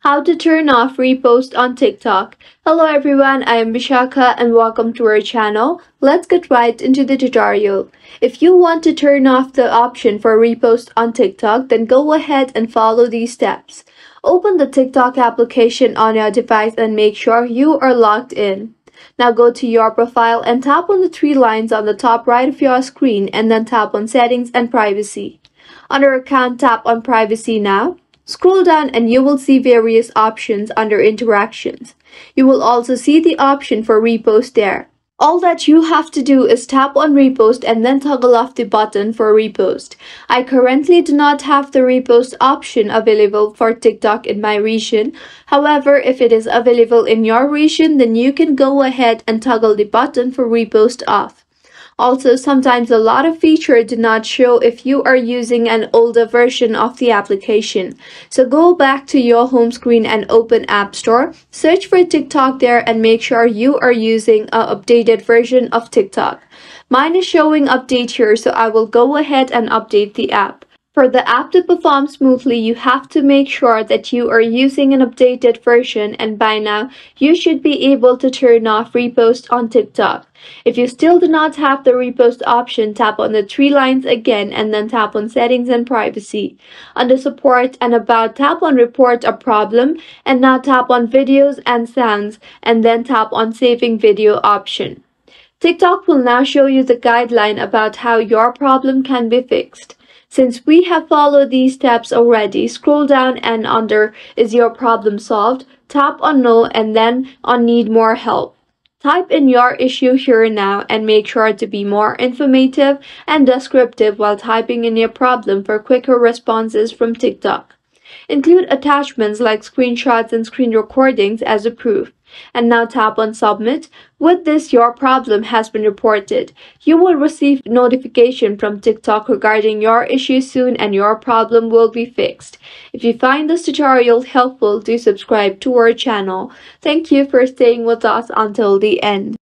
How to turn off repost on TikTok. Hello everyone, I am Vishaka and welcome to our channel. Let's get right into the tutorial. If you want to turn off the option for repost on TikTok, then go ahead and follow these steps. Open the TikTok application on your device and make sure you are logged in. Now go to your profile and tap on the three lines on the top right of your screen and then tap on Settings and Privacy. Under Account, tap on Privacy now. Scroll down and you will see various options under Interactions. You will also see the option for Repost there. All that you have to do is tap on Repost and then toggle off the button for Repost. I currently do not have the Repost option available for TikTok in my region. However, if it is available in your region, then you can go ahead and toggle the button for Repost off. Also, sometimes a lot of features do not show if you are using an older version of the application. So go back to your home screen and open App Store. Search for TikTok there and make sure you are using an updated version of TikTok. Mine is showing update here, so I will go ahead and update the app. For the app to perform smoothly, you have to make sure that you are using an updated version, and by now, you should be able to turn off Repost on TikTok. If you still do not have the Repost option, tap on the three lines again and then tap on Settings and Privacy. Under Support and About, tap on Report a Problem and now tap on Videos and Sounds and then tap on Saving Video option. TikTok will now show you the guideline about how your problem can be fixed. Since we have followed these steps already, scroll down and under Is Your Problem Solved? Tap on No and then on Need More Help. Type in your issue here now and make sure to be more informative and descriptive while typing in your problem for quicker responses from TikTok. Include attachments like screenshots and screen recordings as a proof. And now tap on Submit. With this, your problem has been reported. You will receive notification from TikTok regarding your issue soon and your problem will be fixed. If you find this tutorial helpful, do subscribe to our channel. Thank you for staying with us until the end.